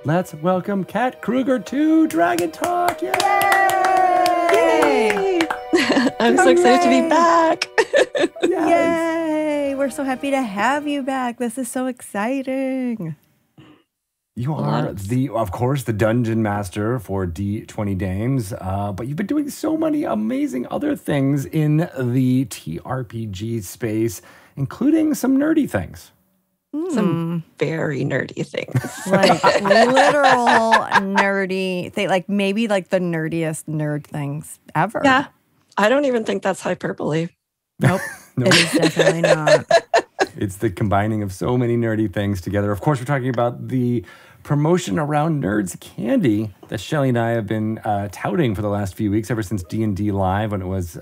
let's welcome Kat Kruger to Dragon Talk. Yay! Yay! I'm so excited to be back. Yes. Yay! We're so happy to have you back. This is so exciting. You are, of course, the dungeon master for D20 Games, but you've been doing so many amazing other things in the TRPG space, including some nerdy things. Some very nerdy things. Like literal nerdy thing, like maybe like the nerdiest nerd things ever. Yeah. I don't even think that's hyperbole. Nope. It is definitely not. It's the combining of so many nerdy things together. Of course, we're talking about the promotion around Nerds Candy that Shelly and I have been touting for the last few weeks, ever since D&D Live when it was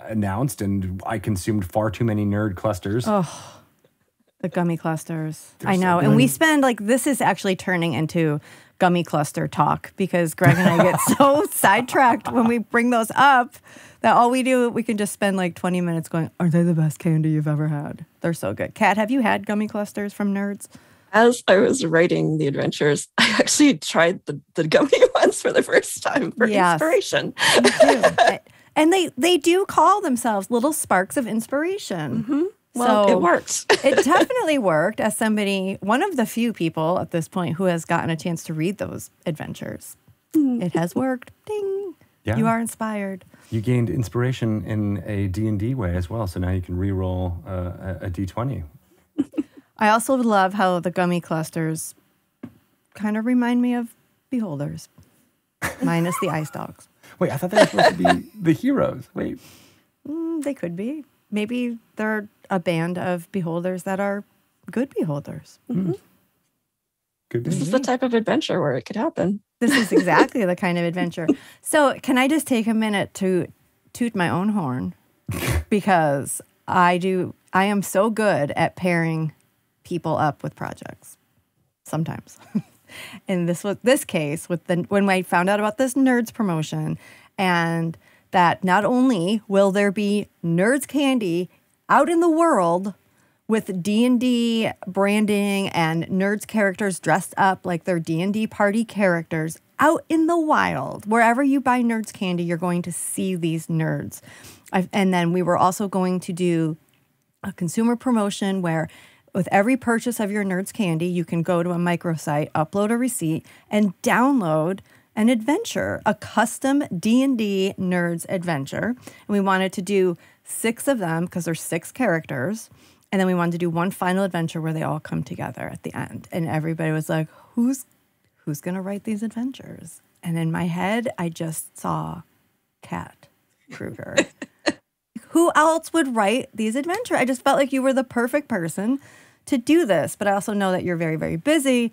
announced, and I consumed far too many nerd clusters. Oh, the gummy clusters. They're I know. so And we good. spend, like, this is actually turning into gummy cluster talk because Greg and I get so sidetracked when we bring those up that all we do, we can just spend like 20 minutes going, are they the best candy you've ever had? They're so good. Kat, have you had gummy clusters from Nerds? As I was writing the adventures, I actually tried the gummy ones for the first time for inspiration. Me too. And they do call themselves little sparks of inspiration. Mm-hmm. Well, it worked. It definitely worked as somebody, one of the few people at this point who has gotten a chance to read those adventures. It has worked. Ding. Yeah. You are inspired. You gained inspiration in a D&D way as well, so now you can re-roll a D20. I also love how the gummy clusters kind of remind me of Beholders, minus the ice dogs. Wait, I thought they were supposed to be the heroes. Wait. They could be. Maybe they're a band of Beholders that are good Beholders. Mm-hmm. Good. This is the type of adventure where it could happen. This is exactly the kind of adventure. So can I just take a minute to toot my own horn? Because I am so good at pairing people up with projects. Sometimes. In this case, when I found out about this Nerds promotion, and that not only will there be Nerds candy out in the world with D&D branding and Nerds characters dressed up like they're D&D party characters out in the wild. Wherever you buy Nerds candy, you're going to see these nerds. And then we were also going to do a consumer promotion where with every purchase of your Nerds candy, you can go to a microsite, upload a receipt, and download an adventure, a custom D&D Nerds adventure. And we wanted to do 6 of them because there's 6 characters. And then we wanted to do one final adventure where they all come together at the end. And everybody was like, who's going to write these adventures? And in my head, I just saw Kat Kruger. Who else would write these adventures? I just felt like you were the perfect person to do this. But I also know that you're very, very busy.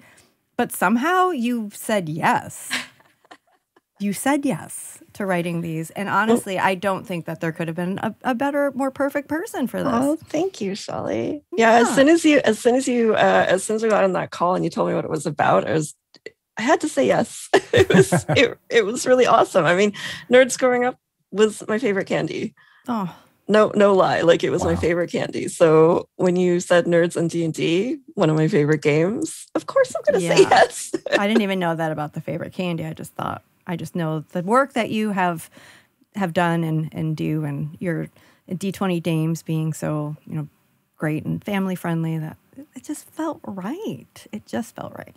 But somehow you said yes. You said yes to writing these. And honestly, I don't think that there could have been a better, more perfect person for this. Oh, thank you, Shelly. Yeah, as soon as we got on that call and you told me what it was about, I had to say yes. It was really awesome. I mean, Nerds growing up was my favorite candy. Oh. No lie. Like, it was my favorite candy. So when you said Nerds and D&D, one of my favorite games, of course I'm going to say yes. I didn't even know that about the favorite candy. I just know the work that you have done and do, and your D20 Games being so, great and family friendly, that it just felt right. It just felt right.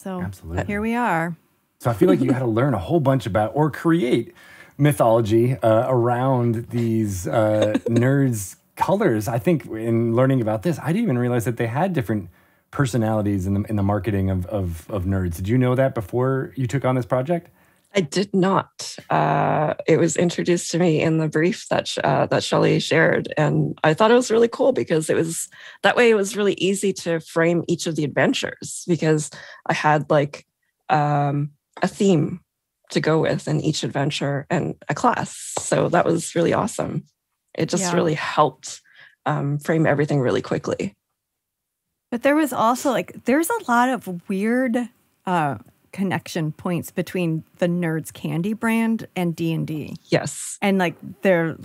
So Absolutely. Here we are. So I feel like you had to learn a whole bunch about or create mythology around these nerds' colors. I think in learning about this, I didn't even realize that they had different personalities in the marketing of Nerds. Did you know that before you took on this project? I did not. It was introduced to me in the brief that Shelly shared, and I thought it was really cool because it was really easy to frame each of the adventures because I had like a theme to go with in each adventure and a class. So that was really awesome. It just really helped frame everything really quickly. But there was also there's a lot of weird connection points between the Nerds candy brand and D&D. Yes. And they're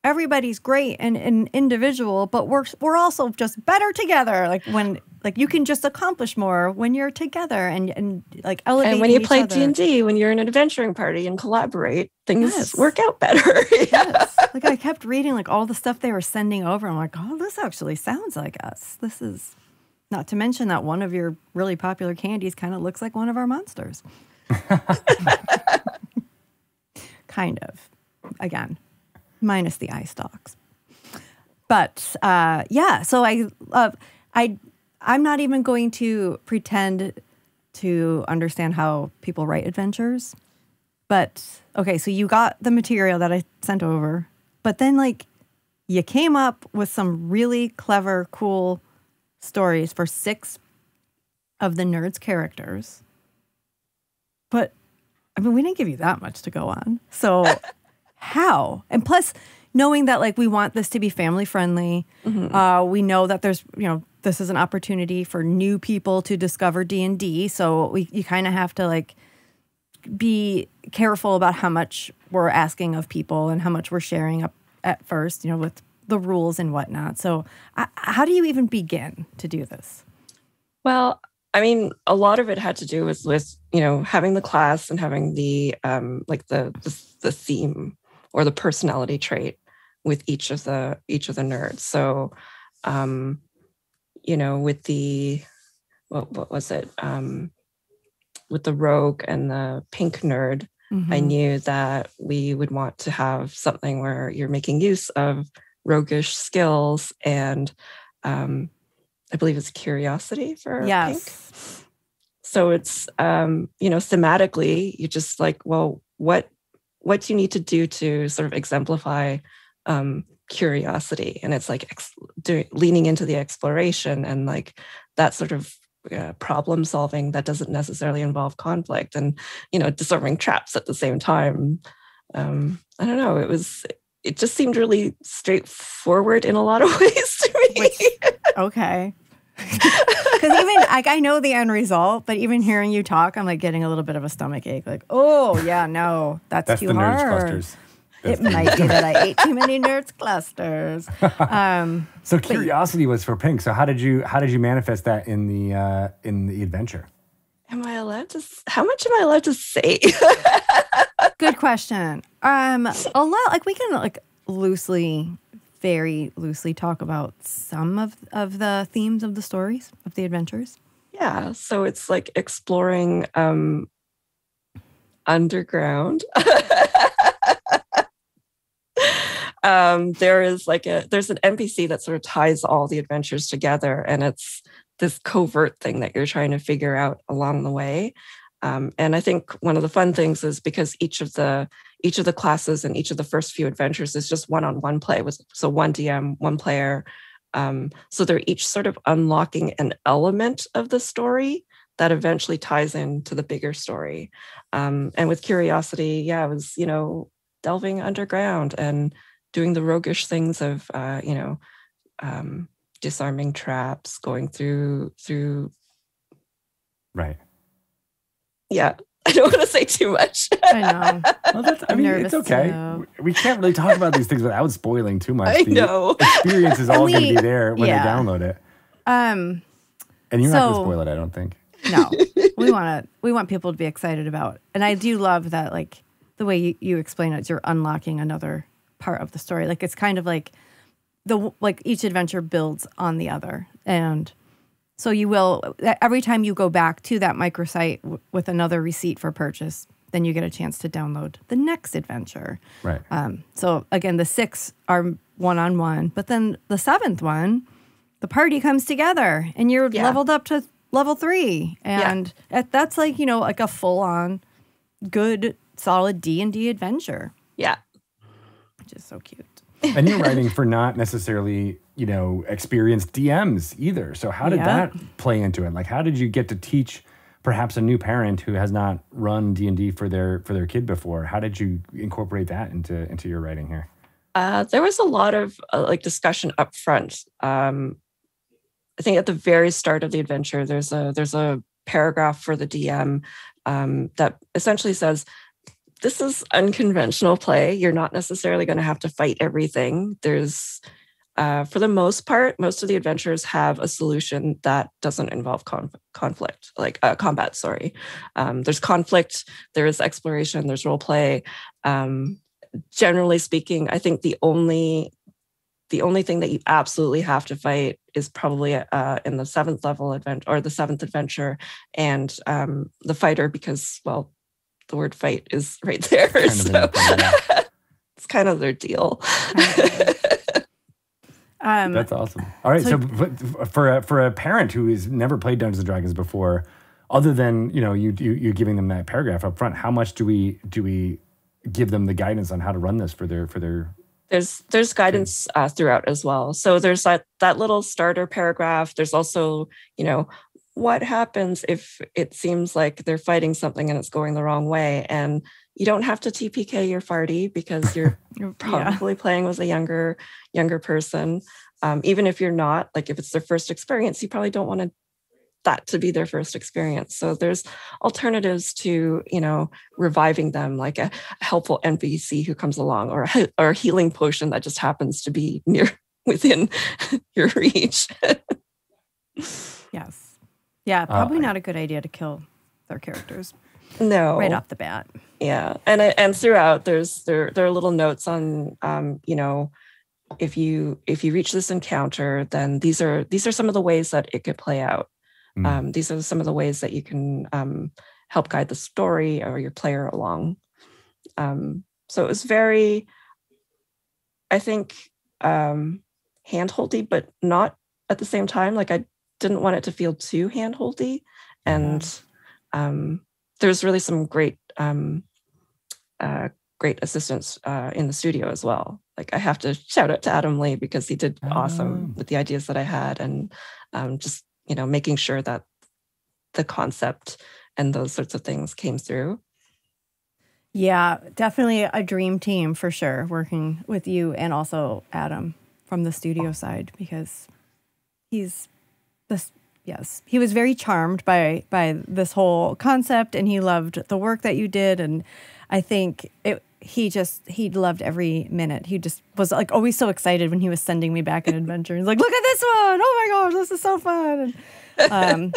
everybody's great and individual, but we're also just better together. Like when you can just accomplish more when you're together and like elevating and when you each play other. D&D, when you're in an adventuring party and collaborate, things work out better. Yes. Like I kept reading like all the stuff they were sending over. I'm like, oh, this actually sounds like us. This is not to mention that one of your really popular candies kind of looks like one of our monsters. Kind of. Again, minus the eye stalks. But so I'm not even going to pretend to understand how people write adventures. But okay, so you got the material that I sent over, but then like you came up with some really clever, cool stories for 6 of the nerds' characters. But I mean, we didn't give you that much to go on. So how? And plus, knowing that like we want this to be family friendly, we know that there's this is an opportunity for new people to discover D&D. So you kind of have to like be careful about how much we're asking of people and how much we're sharing up at first, with the rules and whatnot. So how do you even begin to do this? Well, I mean, a lot of it had to do with having the class and having the the theme or the personality trait with each of the nerds. So, with the what was it? With the rogue and the pink nerd, I knew that we would want to have something where you're making use of roguish skills and I believe it's curiosity for pink. So it's thematically, you just like, well, what do you need to do to sort of exemplify curiosity? And it's like leaning into the exploration and like that sort of problem solving that doesn't necessarily involve conflict and disarming traps at the same time. I don't know. It just seemed really straightforward in a lot of ways to me. Okay. Because even like I know the end result, but even hearing you talk, I'm like getting a little bit of a stomach ache. Like, oh yeah, no, that's too the hard. nerds clusters. It might be that I ate too many nerds clusters. So curiosity was for pink. So how did you manifest that in the adventure? Am I allowed to? How much am I allowed to say? Good question. A lot. Like we can like very loosely talk about some of the themes of the stories of the adventures. Yeah. So it's like exploring underground. There's an NPC that sort of ties all the adventures together, and it's this covert thing that you're trying to figure out along the way. And I think one of the fun things is because each of the classes and each of the first few adventures is just one-on-one play with one DM, one player. So they're each sort of unlocking an element of the story that eventually ties into the bigger story. And with curiosity, it was delving underground and doing the roguish things of disarming traps, going through. Right. Yeah, I don't want to say too much. I know. Well, it's okay. We can't really talk about these things without spoiling too much. I know. The experience is all going to be there when they download it. And you're not going to spoil it, I don't think. No, we want people to be excited about it. And I do love that, like the way you explain it, you're unlocking another part of the story. Like it's kind of like each adventure builds on the other, and so you will, every time you go back to that microsite with another receipt for purchase, then you get a chance to download the next adventure. Right. So again, the 6 are one-on-one, but then the 7th one, the party comes together and you're leveled up to level 3. And that's like, like a full-on good, solid D&D adventure. Yeah. Which is so cute. And you're writing for not necessarily, experienced DMs either. So how did that play into it? Like, how did you get to teach perhaps a new parent who has not run D&D for their kid before? How did you incorporate that into your writing here? There was a lot of discussion up front. I think at the very start of the adventure, there's a paragraph for the DM that essentially says, this is unconventional play. You're not necessarily going to have to fight everything. There's, for the most part, most of the adventures have a solution that doesn't involve conflict, like combat. Sorry, there's conflict, there is exploration, there's role play. Generally speaking, I think the only thing that you absolutely have to fight is probably in the 7th level adventure or the 7th adventure, and the fighter, because, well, the word fight is right there. So it's kind of their deal. That's awesome. All right, so for a parent who has never played Dungeons and Dragons before, other than you giving them that paragraph up front, how much do we give them the guidance on how to run this for their There's guidance throughout as well. So there's that little starter paragraph. There's also, what happens if it seems like they're fighting something and it's going the wrong way. And you don't have to TPK your farty because you're probably playing with a younger person. Even if you're not, like if it's their first experience, you probably don't want that to be their first experience. So there's alternatives to, reviving them, like a helpful NPC who comes along, or a healing potion that just happens to be within your reach. Yes. Yeah, probably not a good idea to kill their characters. No. Right off the bat. Yeah. And throughout there are little notes on if you reach this encounter, then these are some of the ways that it could play out. These are some of the ways that you can help guide the story or your player along. So it was very, I think, hand-holdy, but not at the same time. Like, I didn't want it to feel too hand-holdy. And there's really some great assistance in the studio as well. Like, I have to shout out to Adam Lee because he did awesome with the ideas that I had, and just making sure that the concept and those sorts of things came through. Yeah, definitely a dream team for sure, working with you and also Adam from the studio side, because he was very charmed by this whole concept, and he loved the work that you did, and I think he loved every minute. He just was like always so excited when he was sending me back an adventure. He's like, "Look at this one! Oh my gosh, this is so fun!" And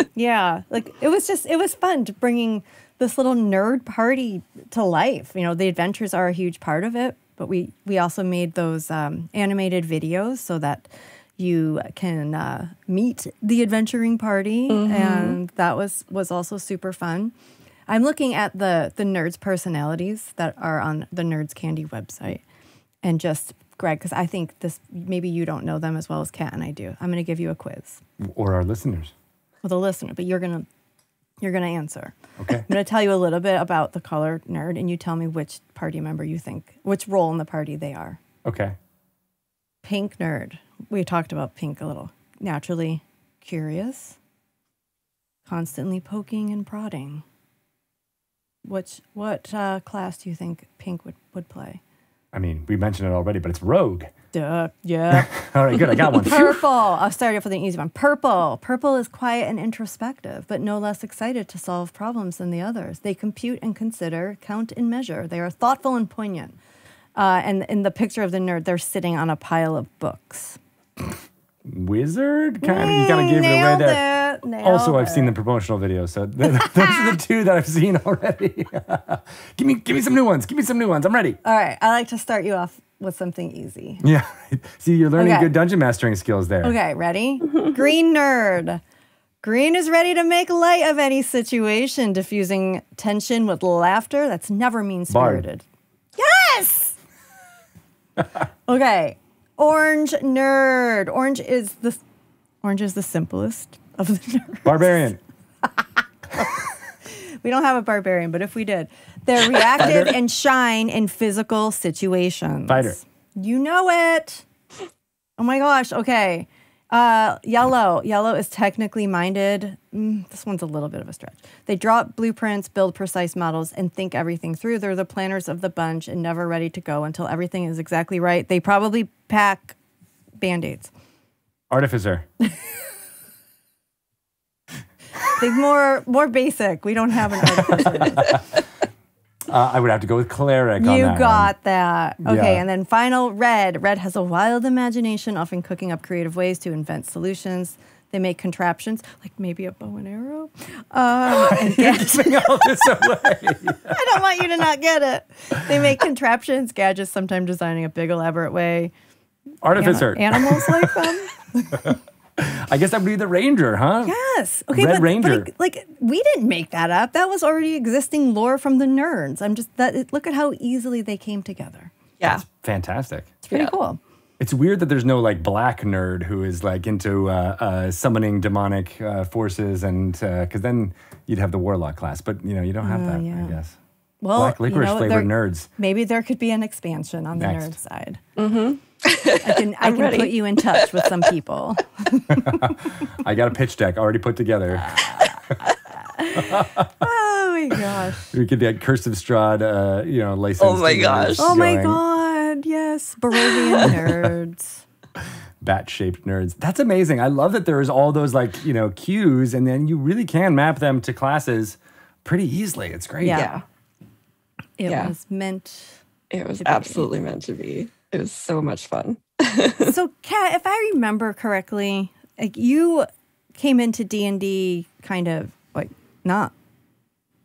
like it was fun to bringing this little nerd party to life. The adventures are a huge part of it, but we also made those animated videos so that you can meet the adventuring party, and that was also super fun. I'm looking at the nerds' personalities that are on the Nerds Candy website, and just Greg, because I think maybe you don't know them as well as Kat and I do. I'm going to give you a quiz, or our listeners. Well, the listener, but you're gonna answer. Okay. I'm going to tell you a little bit about the color nerd, and you tell me which party member you think, which role in the party they are. Okay. Pink nerd. We talked about pink a little. Naturally curious, constantly poking and prodding. What class do you think Pink would play? I mean, we mentioned it already, but it's Rogue. Duh. Yeah. All right, good. I got one. Purple. I'll start off with an easy one. Purple. Purple is quiet and introspective, but no less excited to solve problems than the others. They compute and consider, count and measure. They are thoughtful and poignant. And in the picture of the nerd, they're sitting on a pile of books. Wizard? You kind of gave it away there. Also, I've seen the promotional videos, so those are the two that I've seen already. Give me some new ones. Give me some new ones. I'm ready. All right. I like to start you off with something easy. Yeah. See, you're learning good dungeon mastering skills there. Okay, ready? Green nerd. Green is ready to make light of any situation, diffusing tension with laughter that's never mean-spirited. Yes! Okay. Orange nerd. Orange is the simplest of the nerds. Barbarian. We don't have a barbarian, but if we did, they're reactive and shine in physical situations. Fighter. You know it. Oh my gosh. Okay. Yellow. Yellow is technically minded. This one's a little bit of a stretch. They draw up blueprints, build precise models, and think everything through. They're the planners of the bunch and never ready to go until everything is exactly right. They probably pack Band-Aids. Artificer. Think more basic. We don't have an artificer. I would have to go with cleric on You that got one. that. Okay, Yeah. and then final, red. Red has a wild imagination, often cooking up creative ways to invent solutions. They make contraptions, like maybe a bow and arrow. And Giving all this away. I don't want you to not get it. They make contraptions, gadgets, sometimes designing a big elaborate way. Artificer. Animals like them. I guess that would be the ranger, huh? Yes. Okay, Red Ranger. but like we didn't make that up. That was already existing lore from the nerds. Look at how easily they came together. Yeah. Fantastic. It's pretty cool. It's weird that there's no like black nerd who is like into summoning demonic forces, and because then you'd have the warlock class. But you don't have that, I guess. Well, Black licorice flavored nerds. Maybe there could be an expansion on the Next. nerd side. Mm-hmm. I can put you in touch with some people. I got a pitch deck already put together. Oh my gosh. We could get Cursive Strahd, license. Oh my gosh. Oh my god. Yes. Barovian nerds. Bat-shaped nerds. That's amazing. I love that there's all those cues, and then you really can map them to classes pretty easily. It's great. Yeah. It was meant. It was absolutely meant to be. It was so much fun. So, Kat, if I remember correctly, like you came into D&D kind of like not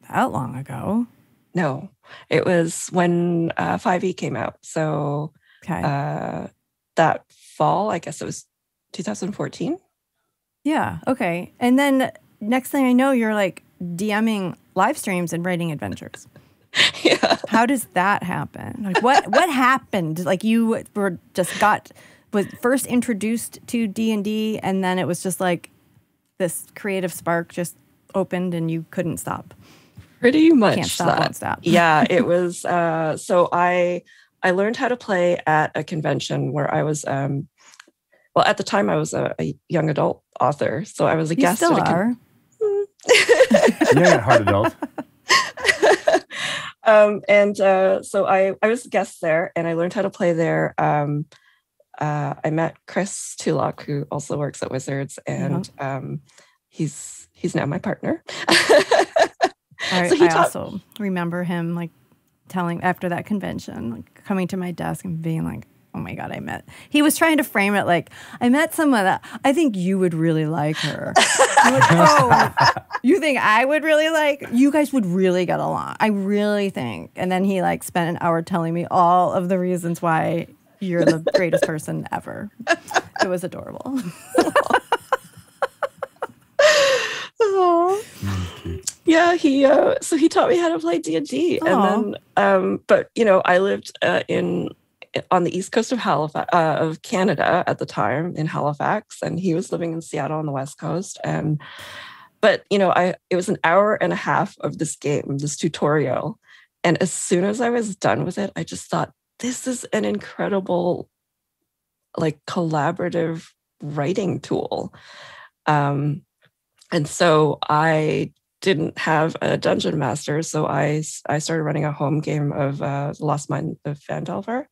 that long ago. No, it was when 5e came out. So that fall, I guess it was 2014. Yeah. Okay. And then next thing I know, you're like DMing live streams and writing adventures. Yeah. How does that happen? Like what happened? Like you was first introduced to D&D, and then it was just like this creative spark just opened and you couldn't stop. Pretty much. Can't stop, won't stop. Yeah, it was. So I learned how to play at a convention where I was. At the time I was a young adult author, so I was a guest. You still are. You're a hard adult. So I was a guest there, and I learned how to play there. I met Chris Tulloch, who also works at Wizards, and he's now my partner. I also remember him like telling after that convention, like coming to my desk and being like, "Oh my god, he was trying to frame it like I met someone that I think you would really like her." I'm like, oh, you think I would really like? You guys would really get along. I really think. And then he like spent an hour telling me all of the reasons why you're the greatest person ever. It was adorable. Yeah, he taught me how to play D&D, and then but I lived on the east coast of Halifax, of Canada at the time, in Halifax, and he was living in Seattle on the west coast. But it was an hour and a half of this game, this tutorial, and as soon as I was done with it, I just thought, this is an incredible, like, collaborative writing tool. And so I didn't have a dungeon master, so I started running a home game of The Lost Mine of Phandelver.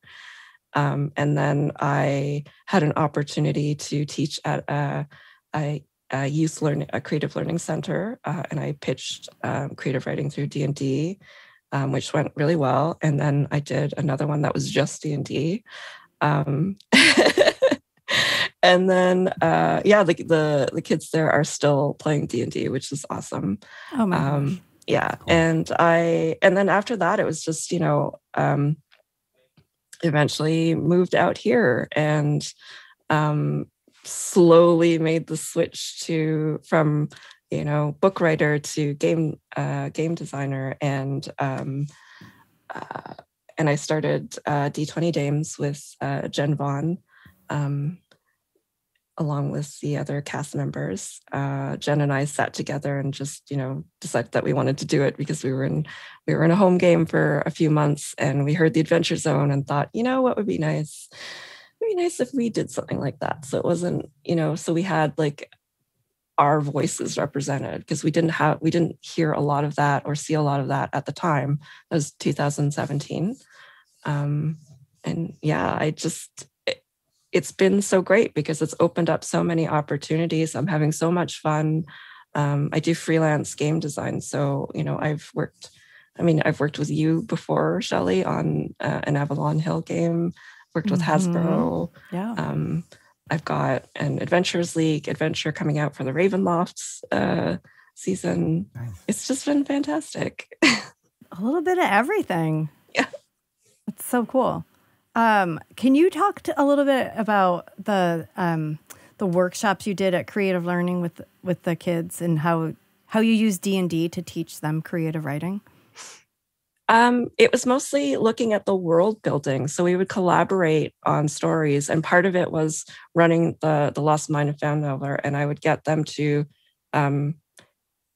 And then I had an opportunity to teach at a creative learning center, and I pitched creative writing through D&D, which went really well. And then I did another one that was just D&D. And then, the kids there are still playing D&D, which is awesome. Oh my gosh. Yeah. Cool. And then after that, it was just, eventually moved out here and slowly made the switch from book writer to game designer. And I started D20 Dames with Jen Vaughn, along with the other cast members. Jen and I sat together and just, decided that we wanted to do it because we were in a home game for a few months, and we heard the Adventure Zone and thought, what would be nice? It'd be nice if we did something like that. So it wasn't, so we had like our voices represented, because we didn't hear a lot of that or see a lot of that at the time. That was 2017. And yeah, it's been so great because it's opened up so many opportunities. I'm having so much fun. I do freelance game design. So, I've worked I mean, I've worked with you before, Shelley, on an Avalon Hill game, worked with Hasbro. Yeah. I've got an Adventures League adventure coming out for the Ravenlofts season. Nice. It's just been fantastic. A little bit of everything. Yeah. It's so cool. Can you talk a little bit about the workshops you did at Creative Learning with the kids and how you use D&D to teach them creative writing? It was mostly looking at the world building. So we would collaborate on stories, and part of it was running the Lost Mine of Phandelver, and I would get them to,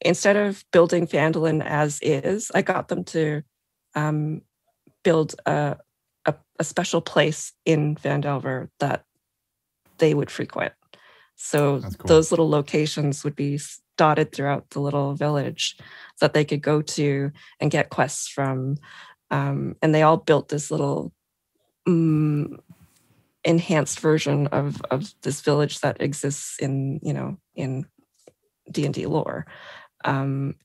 instead of building Phandalin as is, I got them to build a special place in Phandelver that they would frequent. So That's cool. Those little locations would be dotted throughout the little village that they could go to and get quests from. And they all built this little enhanced version of this village that exists in D&D lore. And,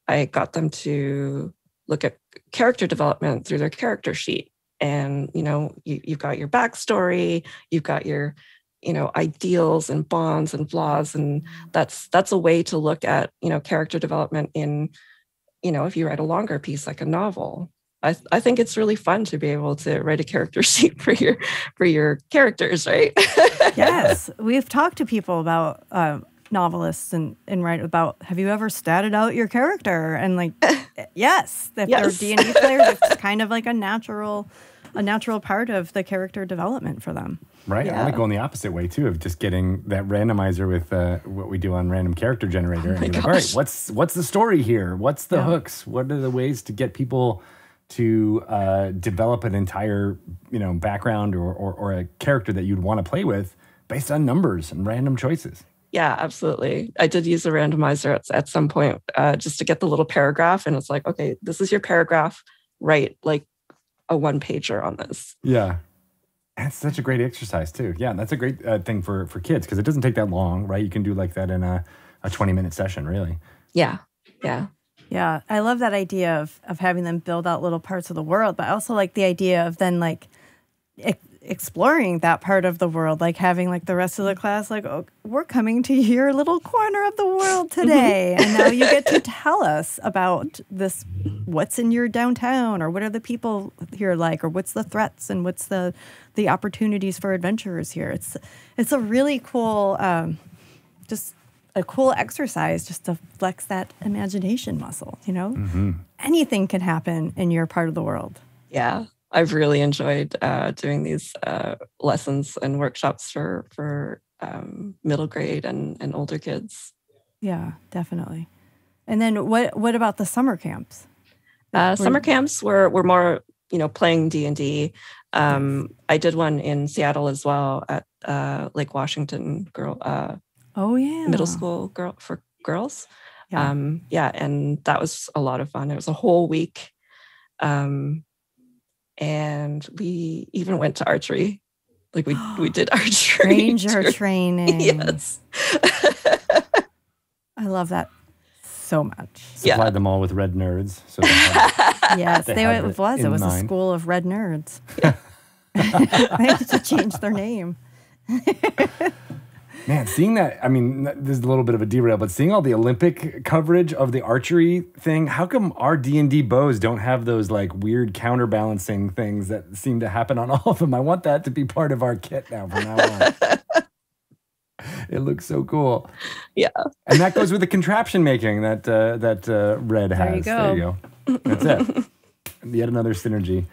I got them to look at character development through their character sheet. And, you've got your backstory, you've got your ideals and bonds and flaws, and that's a way to look at character development in if you write a longer piece like a novel. I think it's really fun to be able to write a character sheet for your characters, right? Yes, we've talked to people about novelists and write about, have you ever statted out your character? And like, yes, if they're D&D players, it's kind of like a natural part of the character development for them. Right. Yeah. I like going the opposite way too, of just getting that randomizer with what we do on Random Character Generator. And you're like, all right, what's the story here? What's the hooks? What are the ways to get people to develop an entire background or a character that you'd want to play with based on numbers and random choices? Yeah, absolutely. I did use a randomizer at some point just to get the little paragraph, and it's like, okay, this is your paragraph. Write like a one-pager on this. Yeah. That's such a great exercise too. Yeah, that's a great thing for kids because it doesn't take that long, right? You can do like that in a 20-minute session, really. Yeah. Yeah, I love that idea of having them build out little parts of the world, but I also like the idea of then like exploring that part of the world, like having like the rest of the class like, oh, we're coming to your little corner of the world today, and now you get to tell us about this, what's in your downtown, or what are the people here like, or what's the threats and what's the opportunities for adventurers here. It's a really cool just a cool exercise just to flex that imagination muscle, Anything can happen in your part of the world. Yeah, I've really enjoyed doing these lessons and workshops for middle grade and older kids. Yeah, definitely. And then what about the summer camps? Summer camps were more, playing D&D. I did one in Seattle as well at Lake Washington middle school for girls. Yeah. And that was a lot of fun. It was a whole week. And we even went to archery. Like we did archery. Ranger training. Yes. I love that so much. Supplied them all with red nerds. So yes, it was a school of red nerds. Yeah. They had to change their name. Man, seeing that, I mean, this is a little bit of a derail, but seeing all the Olympic coverage of the archery thing, how come our D&D bows don't have those like weird counterbalancing things that seem to happen on all of them? I want that to be part of our kit now from now on. It looks so cool. Yeah. And that goes with the contraption making that Red has. There you go. That's it. Yet another synergy.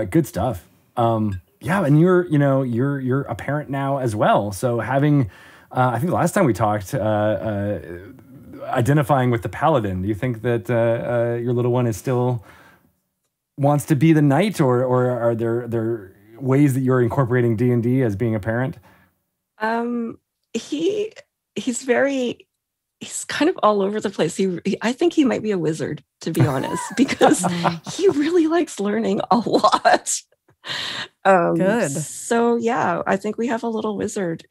Good stuff. Yeah, and you're a parent now as well. So having, I think the last time we talked, identifying with the paladin. Do you think that your little one is still wants to be the knight, or are there ways that you're incorporating D&D as being a parent? He's kind of all over the place. I think he might be a wizard, to be honest, because he really likes learning a lot. Good. So yeah, I think we have a little wizard,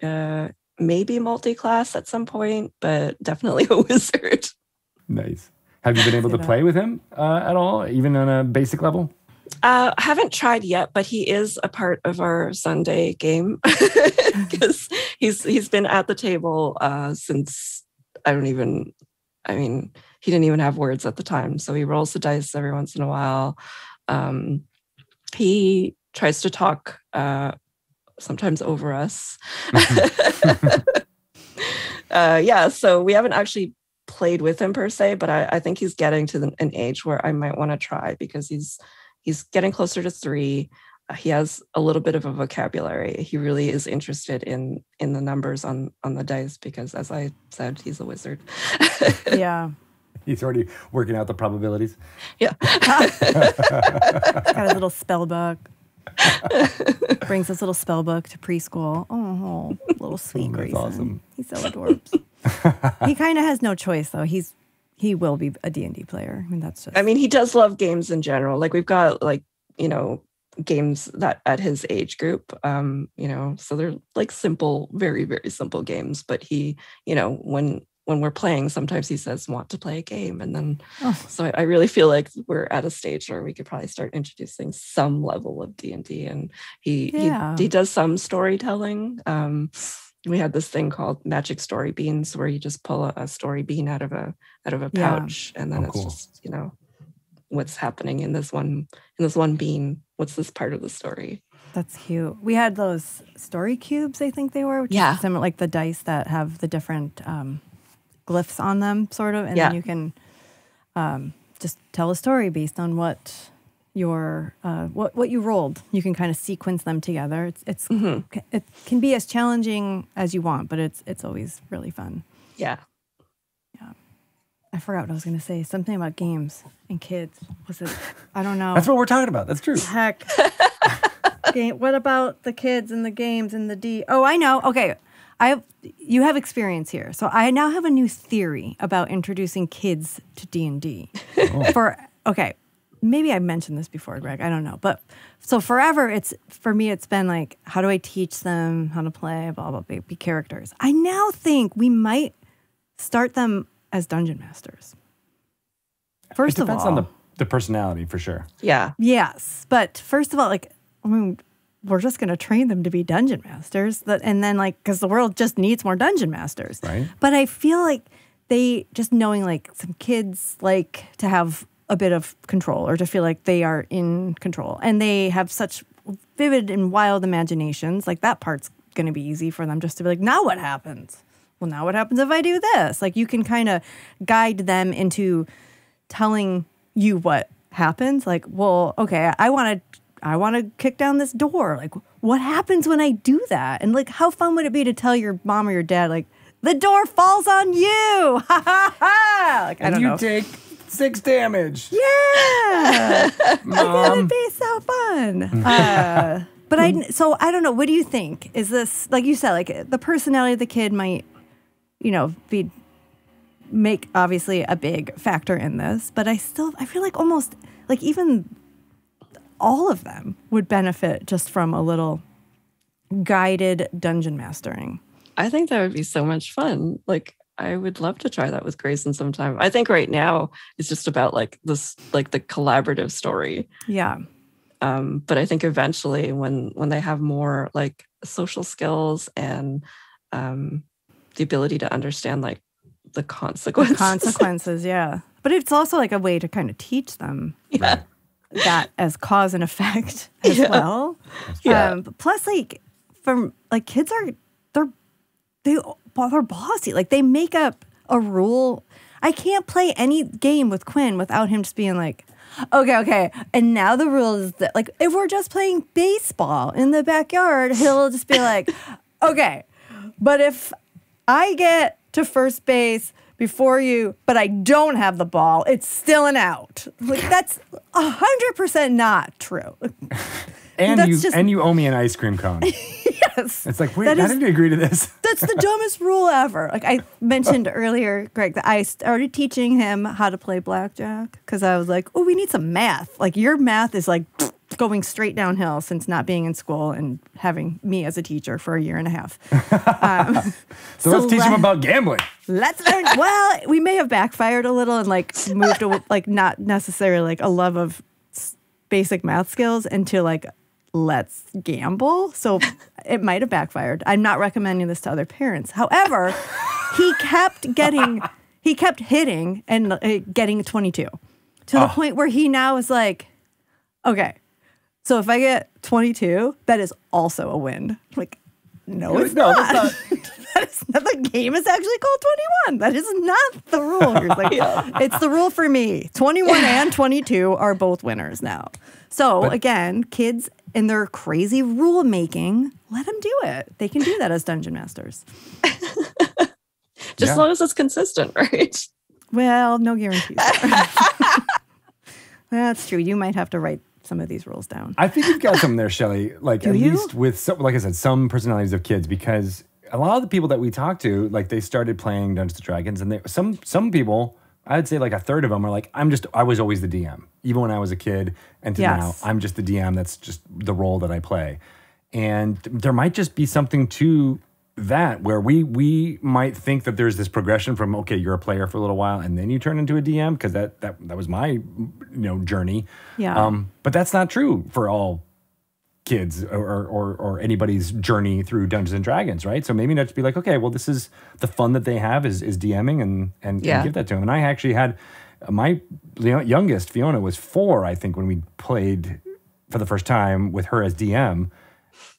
maybe multi-class at some point, but definitely a wizard. Nice. Have you been able to play with him at all, even on a basic level? I haven't tried yet, but he is a part of our Sunday game because he's been at the table since he didn't even have words at the time. So he rolls the dice every once in a while. He tries to talk sometimes over us. So we haven't actually played with him per se, but I think he's getting to an age where I might want to try because he's getting closer to 3. He has a little bit of a vocabulary. He really is interested in the numbers on the dice because, as I said, he's a wizard. Yeah. He's already working out the probabilities. Yeah. Got his little spell book. Brings his little spell book to preschool. Oh, little sweet Grayson. That's awesome. He's so adorable. He kind of has no choice, though. He will be a D&D player. I mean, that's just... he does love games in general. Like, we've got, games that at his age group, so they're like simple, very, very simple games. But he, when we're playing, sometimes he says, want to play a game. And then, so I really feel like we're at a stage where we could probably start introducing some level of D&D. And he does some storytelling. We had this thing called Magic Story Beans, where you just pull a story bean out of a pouch, and then just what's happening in this one bean. What's this part of the story? That's cute. We had those story cubes, I think they were, which is similar, like the dice that have the different glyphs on them, sort of, and then you can just tell a story based on what your what you rolled. You can kind of sequence them together. It can be as challenging as you want, but it's always really fun. Yeah. I forgot what I was going to say. Something about games and kids. Was it? I don't know. That's what we're talking about. That's true. Heck. What about the kids and the games and the D? Oh, I know. Okay. You have experience here. So I now have a new theory about introducing kids to D&D. Maybe I mentioned this before, Greg. I don't know. But so forever, it's been like, how do I teach them how to play, blah, blah, blah, be characters. I now think we might start them as dungeon masters. First of all. It depends on the personality, for sure. Yeah. Yes. But first of all, we're just going to train them to be dungeon masters. And then, because the world just needs more dungeon masters. Right. But I feel like they, just knowing, some kids like to have a bit of control or to feel like they are in control. And they have such vivid and wild imaginations. That part's going to be easy for them just to be like, now what happens? Well, now what happens if I do this? You can kind of guide them into telling you what happens. Well, okay, I want to kick down this door. What happens when I do that? And how fun would it be to tell your mom or your dad, the door falls on you. Ha ha ha. I don't know. You take 6 damage. Yeah. That would be so fun. But I don't know. What do you think? Is this, like you said, the personality of the kid might, make obviously a big factor in this, but I feel like almost even all of them would benefit just from a little guided dungeon mastering. I think that would be so much fun. I would love to try that with Grayson sometime. I think right now it's just about this, the collaborative story. Yeah. But I think eventually when they have more social skills and the ability to understand the consequences. Yeah. But it's also a way to kind of teach them that as cause and effect as well. Yeah. Plus, kids they're bossy. They make up a rule. I can't play any game with Quinn without him just being okay. And now the rule is that, if we're just playing baseball in the backyard, he'll just be okay, but if I get to first base before you, but I don't have the ball, it's still an out. That's 100% not true. And you owe me an ice cream cone. Yes. It's wait, how did you agree to this? That's the dumbest rule ever. I mentioned earlier, Greg, that I started teaching him how to play blackjack because I was oh, we need some math. Your math is going straight downhill since not being in school and having me as a teacher for a year and a half. So let's teach them about gambling. Let's learn. Well, we may have backfired a little and like moved to like not necessarily like a love of basic math skills into like let's gamble. So it might have backfired. I'm not recommending this to other parents. However, he kept hitting and getting 22 to the point where he now is like, okay, so if I get 22, that is also a win. Like, no, it's not. That's not. The game is actually called 21. That is not the rule. He's like, it's the rule for me. 21 and 22 are both winners now. So again, kids in their crazy rule making, let them do it. They can do that as dungeon masters. Just as long as it's consistent, right? Well, no guarantees. That's true. You might have to write some of these rules down. I think you've got some there, Shelley. Like at least with some, like I said, some personalities of kids, because a lot of the people that we talk to, like they started playing Dungeons and Dragons, and some people, I would say like a third of them are like, I was always the DM, even when I was a kid, and now I'm just the DM. That's just the role that I play, and there might just be something to that where we might think that there's this progression from, okay, you're a player for a little while and then you turn into a DM, because that was my journey. Yeah. But that's not true for all kids or anybody's journey through Dungeons and Dragons, right? So maybe not just be like, okay, well, this is the fun that they have is DMing and give that to them. And I actually had my youngest, Fiona, was 4, I think, when we played for the first time with her as DM.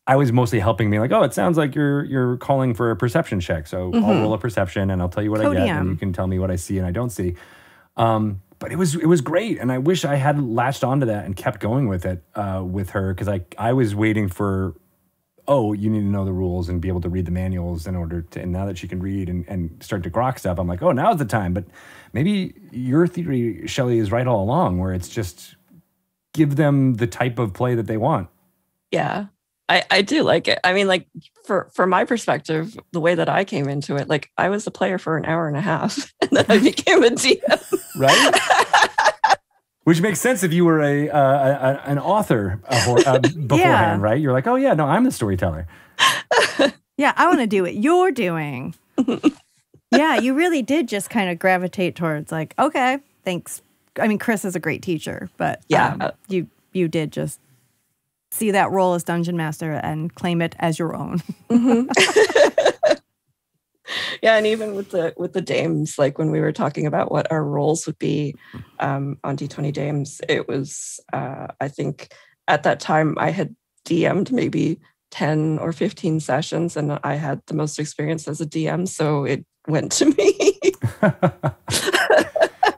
I was mostly helping me, like, oh, it sounds like you're calling for a perception check. So I'll roll a perception and I'll tell you what I get, and you can tell me what I see and I don't see. But it was great, and I wish I had latched onto that and kept going with it with her, because I was waiting for, oh, you need to know the rules and be able to read the manuals in order to. And now that she can read and start to grok stuff, I'm like, oh, now's the time. But maybe your theory, Shelley, is right all along, where it's just give them the type of play that they want. Yeah. I do like it. I mean, like from my perspective, the way that I came into it, like I was a player for an hour and a half, and then I became a DM. Right? Which makes sense if you were an author beforehand, right? You're like, oh yeah, no, I'm the storyteller. Yeah, I want to do what you're doing. Yeah, you really did just kind of gravitate towards like, okay, thanks. I mean, Chris is a great teacher, but you did just see that role as dungeon master and claim it as your own. Yeah, and even with the dames, like when we were talking about what our roles would be on D20 Dames, it was I think at that time I had DM'd maybe 10 or 15 sessions, and I had the most experience as a DM, so it went to me.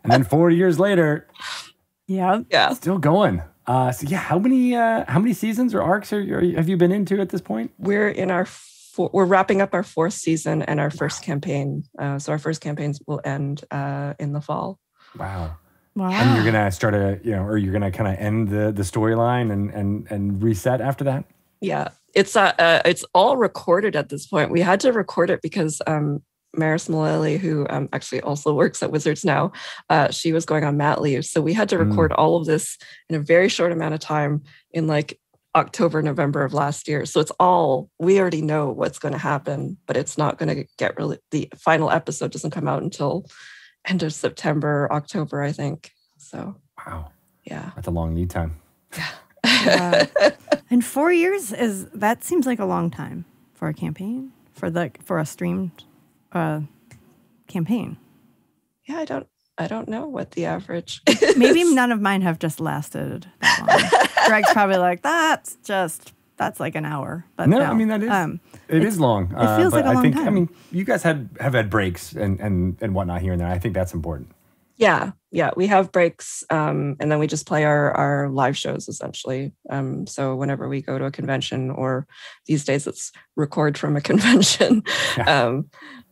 And then 4 years later, yeah, still going. So yeah, how many seasons or arcs have you been into at this point? We're in we're wrapping up our 4th season and our first campaign. So our first campaigns will end in the fall. Wow. And you're gonna start or you're gonna kind of end the storyline and reset after that. Yeah, it's all recorded at this point. We had to record it because Maris Mullally, who actually also works at Wizards now, she was going on mat leave. So we had to record all of this in a very short amount of time in like October, November of last year. So it's all, we already know what's going to happen, but it's not going to get the final episode doesn't come out until end of September, October, I think. So. Wow. Yeah. That's a long lead time. Yeah. And 4 years that seems like a long time for a campaign, for a streamed campaign. Yeah, I don't know what the average is. Maybe none of mine have just lasted that long. Greg's probably like, that's like an hour. But no, I mean that is it is long. It feels like a long time. I mean, you guys have had breaks and whatnot here and there. I think that's important. Yeah, we have breaks, and then we just play our live shows essentially. So whenever we go to a convention, or these days it's record from a convention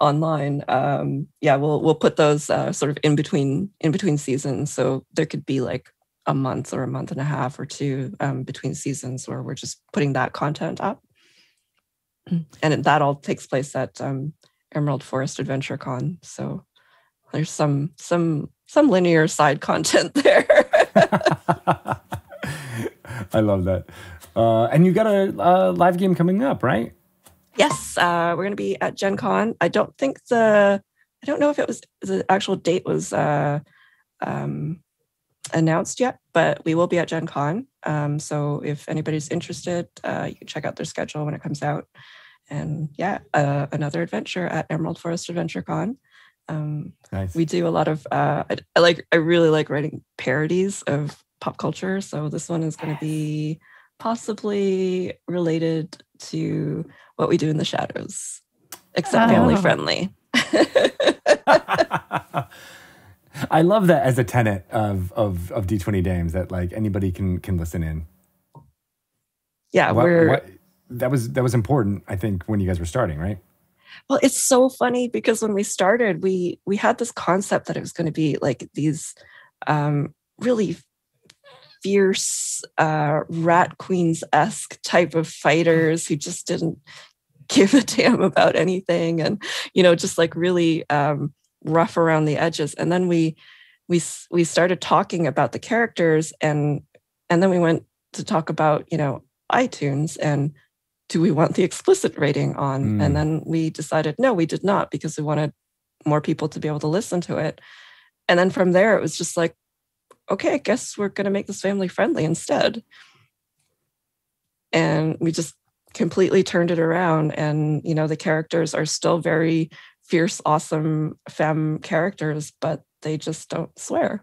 online. We'll put those sort of in between seasons. So there could be like a month or a month and a half or 2 between seasons where we're just putting that content up, and that all takes place at Emerald Forest Adventure Con. So there's some linear side content there. I love that. And you got a live game coming up, right? Yes, we're going to be at Gen Con. I don't know if the actual date was announced yet, but we will be at Gen Con. So if anybody's interested, you can check out their schedule when it comes out. And yeah, another adventure at Emerald Forest Adventure Con. Nice. We do a lot of I really like writing parodies of pop culture. So this one is going to be possibly related to What We Do in the Shadows, except family friendly. I love that as a tenet of D20 Dames, that like anybody can listen in. Yeah, that was important, I think, when you guys were starting, right? Well, it's so funny because when we started, we had this concept that it was going to be like these really fierce rat queens-esque type of fighters who just didn't give a damn about anything, and just like really rough around the edges. And then we started talking about the characters, and then we went to talk about iTunes and do we want the explicit rating on? And then we decided no, we did not, because we wanted more people to be able to listen to it. And then from there, it was just like, okay, I guess we're going to make this family friendly instead. And we just completely turned it around. And, the characters are still very fierce, awesome femme characters, but they just don't swear.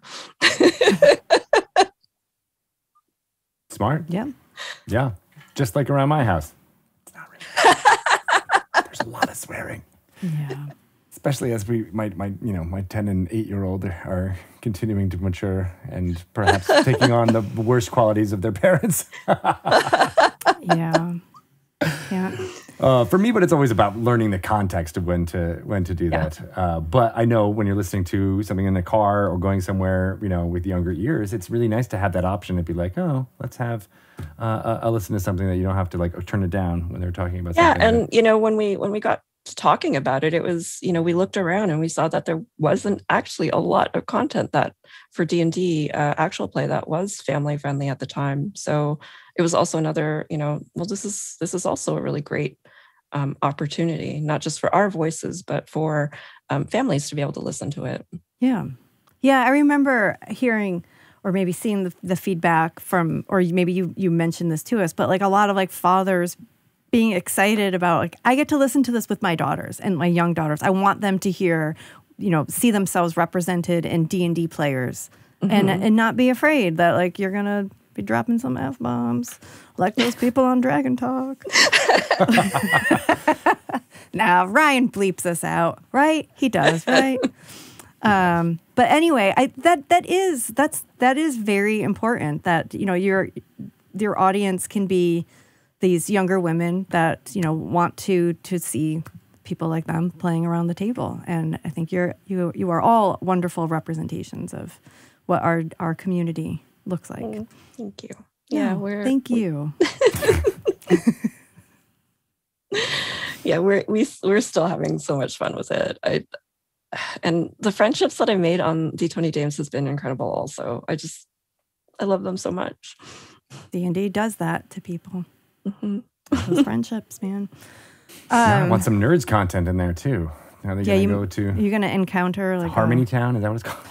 Smart. Yeah. Yeah. Just like around my house. It's not really. There's a lot of swearing. Yeah. Especially as my 10 and 8-year-old are continuing to mature and perhaps taking on the worst qualities of their parents. Yeah. For me, but it's always about learning the context of when to do that. But I know when you're listening to something in the car or going somewhere, with younger ears, it's really nice to have that option to be like, oh, let's have a listen to something that you don't have to like turn it down when they're talking about something. Yeah, and when we got talking about it, was we looked around and we saw that there wasn't actually a lot of content that for D&D actual play that was family friendly at the time. So it was also another this is also a really great opportunity, not just for our voices but for families to be able to listen to it. Yeah. I remember hearing or maybe seeing the feedback from, or maybe you mentioned this to us, but like a lot of like fathers being excited about like, I get to listen to this with my daughters and my young daughters. I want them to hear, see themselves represented in D&D players, and not be afraid that like you're gonna be dropping some F-bombs like those people on Dragon Talk. Now Ryan bleeps this out, right? He does, right? But anyway, that is very important that your audience can be these younger women that want to see people like them playing around the table, and I think you are all wonderful representations of what our community looks like. Thank you. Thank you. Yeah, we're still having so much fun with it. And the friendships that I made on D20 Dames has been incredible. Also, I love them so much. D&D does that to people. Those friendships, man. I want some nerds content in there too. Now they're gonna go to. You're gonna encounter like Harmony Town. Is that what it's called?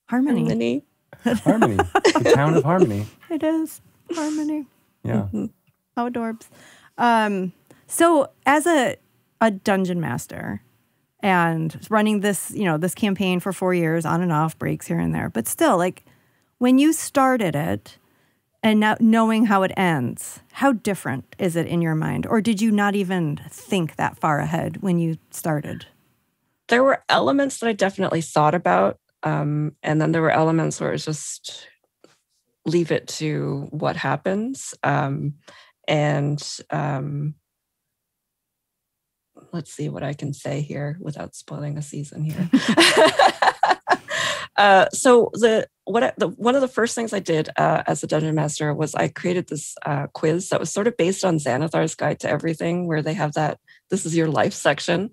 Harmony. Harmony. The town of Harmony. It is Harmony. Yeah. How adorbs. So as a dungeon master and running this, this campaign for 4 years, on and off, breaks here and there, but still, like when you started it and now knowing how it ends, how different is it in your mind? Or did you not even think that far ahead when you started? There were elements that I definitely thought about. And then there were elements where it's just leave it to what happens. Let's see what I can say here without spoiling a season here. So one of the first things I did as a dungeon master was I created this quiz that was sort of based on Xanathar's Guide to Everything, where they have that "This is your life" section,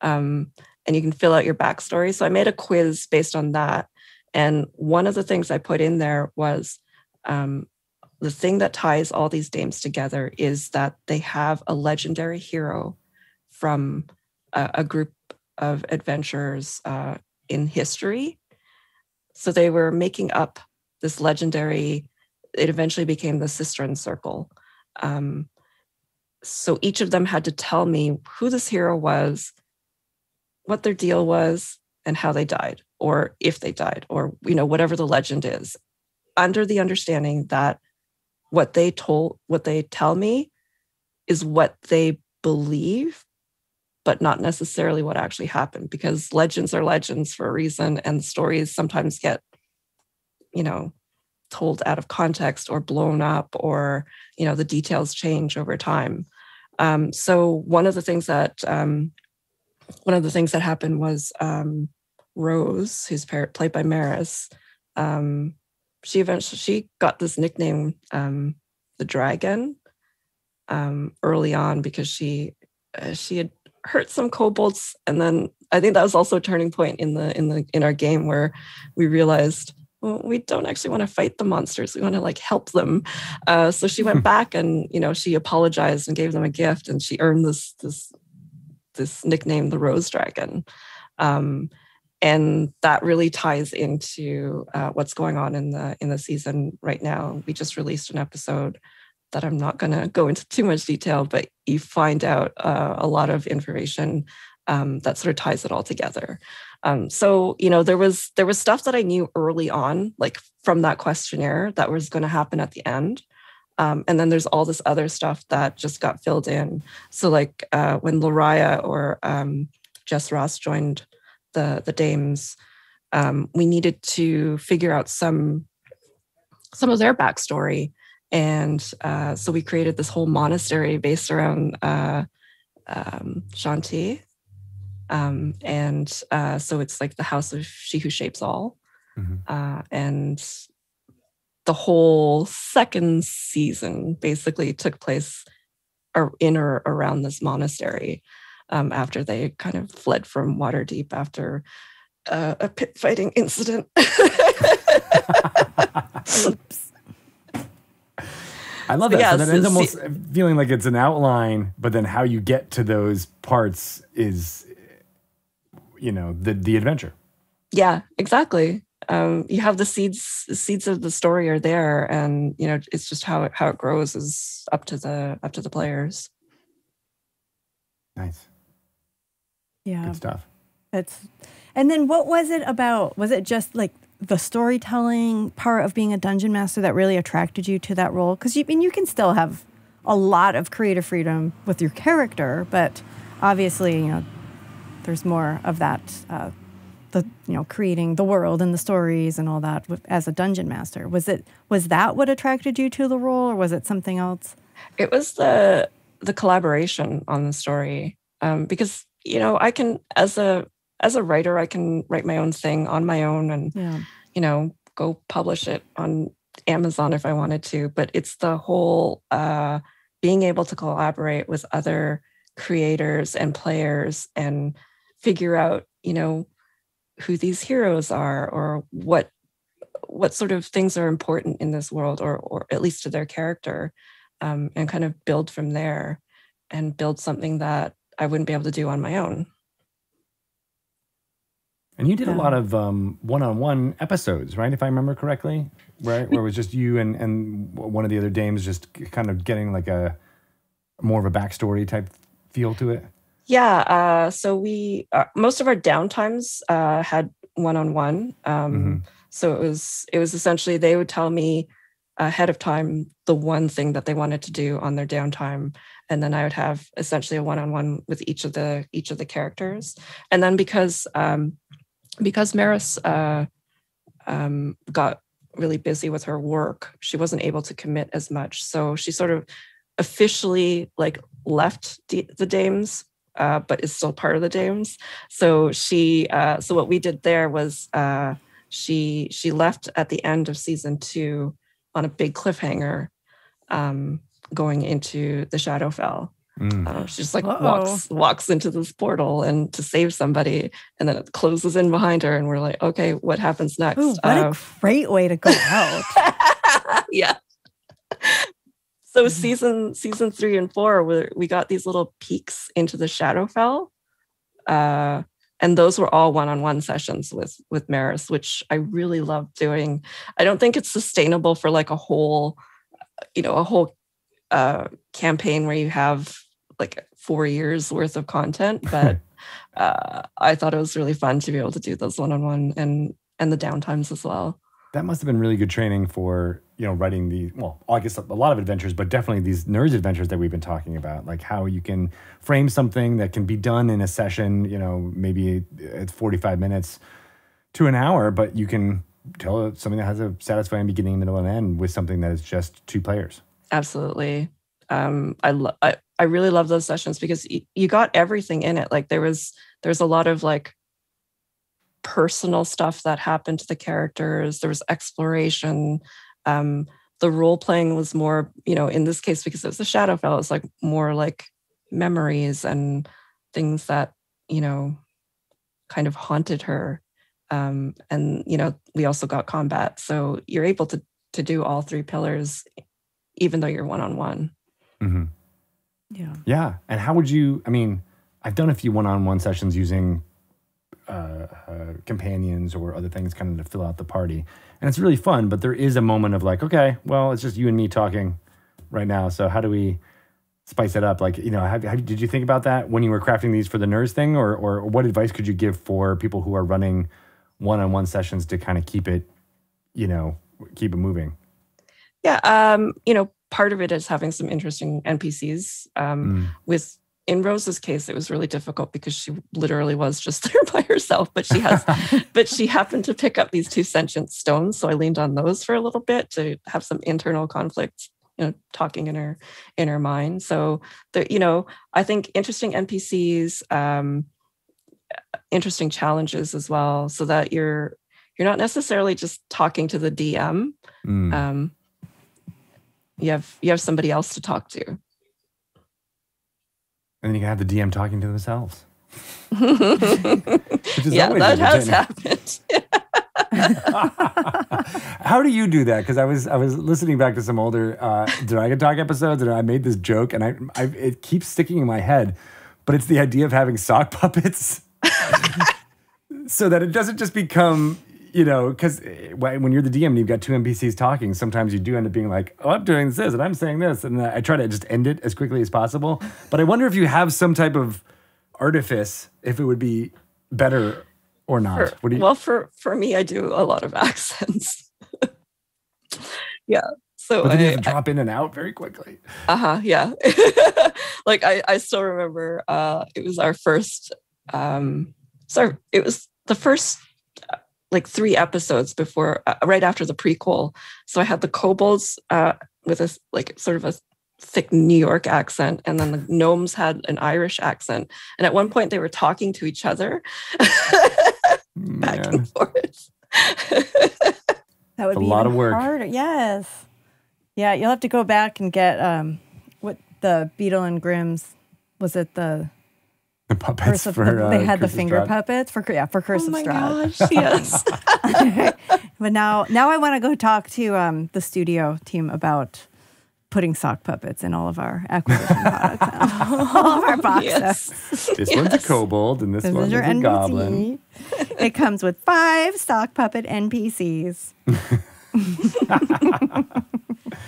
and you can fill out your backstory. So I made a quiz based on that, and one of the things I put in there was the thing that ties all these dames together is that they have a legendary hero from a group of adventurers in history. So they were making up this legendary, it eventually became the Sistren Circle. So each of them had to tell me who this hero was, what their deal was, and how they died, or if they died, or whatever the legend is, under the understanding that what they tell me is what they believe, but not necessarily what actually happened, because legends are legends for a reason, and stories sometimes get, told out of context or blown up, or, the details change over time. So one of the things that happened was Rose, who's played by Maris. She got this nickname, the Dragon, early on because she had hurt some kobolds, and then I think that was also a turning point in our game where we realized, well, we don't actually want to fight the monsters. We want to help them. So she went back and she apologized and gave them a gift, and she earned this nickname, the Rose Dragon. And that really ties into what's going on in the season right now. We just released an episode that I'm not going to go into too much detail, but you find out a lot of information that sort of ties it all together. So there was stuff that I knew early on, like from that questionnaire, that was going to happen at the end. And then there's all this other stuff that just got filled in. So when Lariah or Jess Ross joined the Dames, we needed to figure out some of their backstory. And so we created this whole monastery based around Shanti. And so it's like the house of She Who Shapes All. Mm-hmm. And the whole second season basically took place in or around this monastery, after they kind of fled from Waterdeep after a pit fighting incident. Oops. I love that. Yeah, so that ends almost feeling like it's an outline, but then how you get to those parts is, the adventure. Yeah, exactly. You have the seeds of the story are there, and it's just how it grows is up to the players. Nice. Yeah. Good stuff. And then what was it about? Was it just like the storytelling part of being a dungeon master that really attracted you to that role? Because you can still have a lot of creative freedom with your character, but obviously, there's more of that, creating the world and the stories and all that as a dungeon master. Was that what attracted you to the role, or was it something else? It was the collaboration on the story, because I can, as a writer, I can write my own thing on my own and go publish it on Amazon if I wanted to. But it's the whole being able to collaborate with other creators and players and figure out who these heroes are, or what sort of things are important in this world, or at least to their character, and kind of build from there and build something that I wouldn't be able to do on my own. And you did a lot of one-on-one episodes, right? If I remember correctly, right? Where it was just you and one of the other dames just kind of getting like a more of a backstory type feel to it. Yeah. So we most of our downtimes had one-on-one. Mm-hmm. So it was essentially they would tell me ahead of time the one thing that they wanted to do on their downtime, and then I would have essentially a one-on-one with each of the characters. And then because Maris got really busy with her work, she wasn't able to commit as much. So she sort of officially left the Dames, but is still part of the Dames. So so what we did there was she left at the end of season 2 on a big cliffhanger, going into the Shadowfell. She just walks into this portal and to save somebody, and then it closes in behind her, and we're like, okay, what happens next? Ooh, what a great way to go out. Yeah. So season 3 and 4, we got these little peeks into the Shadowfell. And those were all one-on-one sessions with Maris, which I really loved doing. I don't think it's sustainable for like a whole campaign where you have like 4 years worth of content, but I thought it was really fun to be able to do those one-on-one and the downtimes as well. That must have been really good training for, writing the, well, I guess a lot of adventures, but definitely these Nerds adventures that we've been talking about, like how you can frame something that can be done in a session, maybe it's 45 minutes to an hour, but you can tell something that has a satisfying beginning, middle, and end with something that is just 2 players. Absolutely. I really love those sessions because you got everything in it. Like there's a lot of like personal stuff that happened to the characters. There was exploration. The role playing was more, in this case, because it was the Shadowfell, it was like more like memories and things that, kind of haunted her. And, we also got combat. So you're able to do all 3 pillars, even though you're one-on-one. Mm-hmm. Yeah. Yeah. And how would you, I've done a few one-on-one sessions using companions or other things kind of to fill out the party. And it's really fun, but there is a moment of like, okay, well, it's just you and me talking right now. So how do we spice it up? Like, did you think about that when you were crafting these for the Nerds thing? Or what advice could you give for people who are running one-on-one sessions to kind of keep it moving? Yeah. Part of it is having some interesting NPCs. In Rose's case, it was really difficult because she literally was just there by herself, but she happened to pick up these 2 sentient stones. So I leaned on those for a little bit to have some internal conflict, talking in her mind. So I think interesting NPCs, interesting challenges as well, so that you're not necessarily just talking to the DM. You have somebody else to talk to. And then you can have the DM talking to themselves. Yeah, that has happened. How do you do that? Because I was listening back to some older Dragon Talk episodes, and I made this joke, and it keeps sticking in my head. But it's the idea of having sock puppets, so that it doesn't just become, because when you're the DM and you've got 2 NPCs talking, sometimes you do end up being like, oh, I'm doing this and I'm saying this. And I try to just end it as quickly as possible. But I wonder if you have some type of artifice, if it would be better or not. For me, I do a lot of accents. Yeah. So but then you have to drop in and out very quickly. Yeah. Like I still remember it was our first, it was the first like 3 episodes before, right after the prequel. So I had the kobolds with a like sort of a thick New York accent, and then the gnomes had an Irish accent. And at one point they were talking to each other back and forth. That would be a lot of work. Harder. Yes. Yeah, you'll have to go back and get what the Beetle and Grimm's, was it the puppets they had Curse the finger puppets for Curse of Strahd. Oh my gosh, yes. But now I want to go talk to the studio team about putting sock puppets in all of our acquisition products, all of our boxes. This one's a kobold and this one's a NPC. Goblin. It comes with 5 sock puppet NPCs.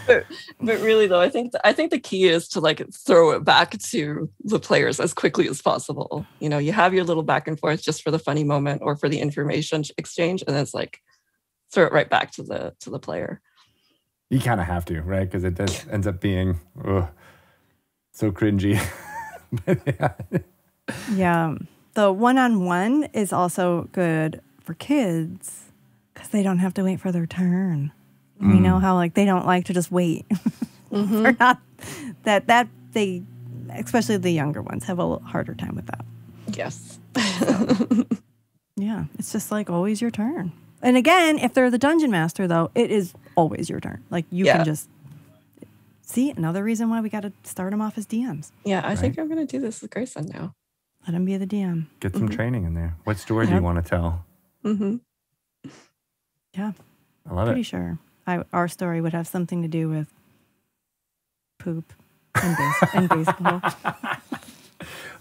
But really though, I think the key is to like throw it back to the players as quickly as possible. You have your little back and forth just for the funny moment or for the information exchange, and then it's like throw it right back to the player. You kind of have to, right? Because it ends up being so cringy. Yeah, the one-on-one is also good for kids because they don't have to wait for their turn. We know how like they don't like to just wait. For not that they, especially the younger ones, have a little harder time with that. Yes. Yeah, it's just like always your turn. And again, if they're the dungeon master, though, it is always your turn. Like you can just see another reason why we got to start them off as DMs. Yeah, I think I'm going to do this with Grayson now. Let him be the DM. Get some training in there. What story do you want to tell? Yeah, I love pretty sure our story would have something to do with poop, and baseball.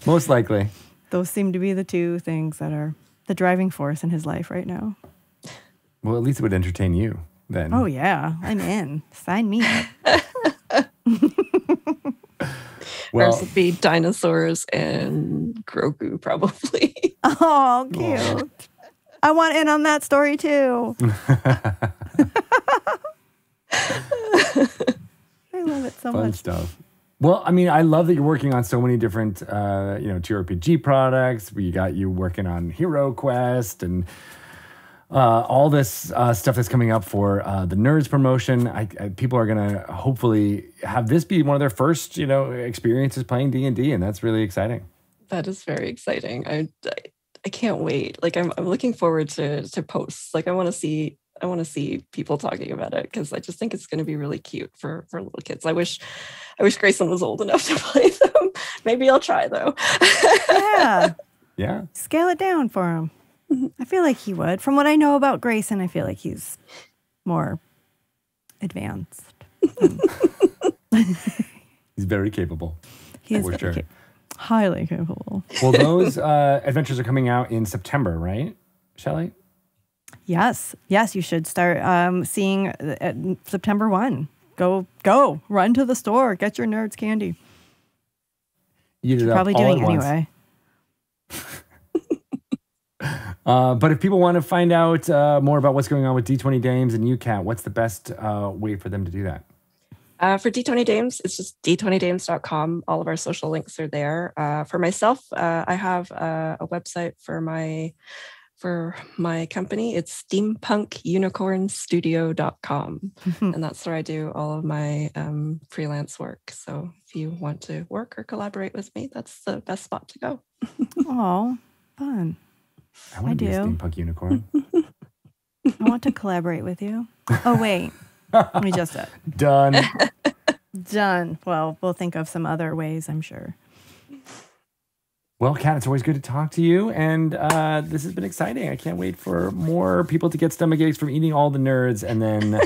Most likely. Those seem to be the two things that are the driving force in his life right now. Well, at least it would entertain you then. Oh, yeah. I'm in. Sign me up. Well, Ours would be dinosaurs and Grogu, probably. Oh, cute. I want in on that story too. I love it so fun much. stuff. Well, I mean, I love that you're working on so many different, TRPG products. We got you working on Hero Quest and all this stuff that's coming up for the Nerds promotion. People are gonna hopefully have this be one of their first, experiences playing D&D, and that's really exciting. That is very exciting. I can't wait. Like I'm looking forward to posts. Like I want to see people talking about it because I just think it's going to be really cute for little kids. I wish Grayson was old enough to play them. Maybe I'll try though. Yeah. Yeah. Scale it down for him. I feel like he would. From what I know about Grayson, I feel like he's more advanced. He's very capable. He is for very sure. Highly capable. Well, those adventures are coming out in September, right, Shelley? Yes, you should start seeing at September 1. Go, run to the store, get your Nerds candy. Eat it You're up probably all doing at it once. anyway. But if people want to find out more about what's going on with D20 Dames and UCAT, what's the best way for them to do that? For D20 Dames, it's just d20dames.com. All of our social links are there. For myself, I have a website for my company. It's steampunkunicornstudio.com. And that's where I do all of my freelance work. So if you want to work or collaborate with me, that's the best spot to go. Oh, fun. I want to be a do. steampunk unicorn. I want to collaborate with you. Oh, wait. We just said. Done. Done. Well, we'll think of some other ways, I'm sure. Well, Kat, it's always good to talk to you, and this has been exciting. I can't wait for more people to get stomach aches from eating all the nerds and then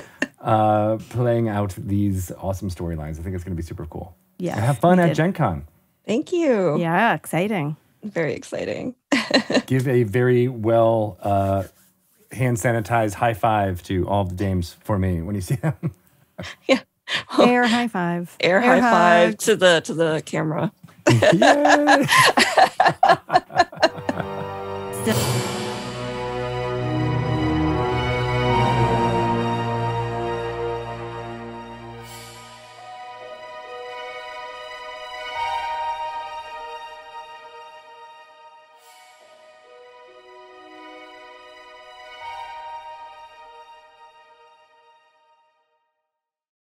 playing out these awesome storylines. I think it's going to be super cool. Yeah. And have fun at Gen Con. Thank you. Yeah, exciting. Very exciting. Give a very well hand sanitized high five to all of the dames for me when you see them. Yeah. Air high five. Air high five to the camera. Yay! Still-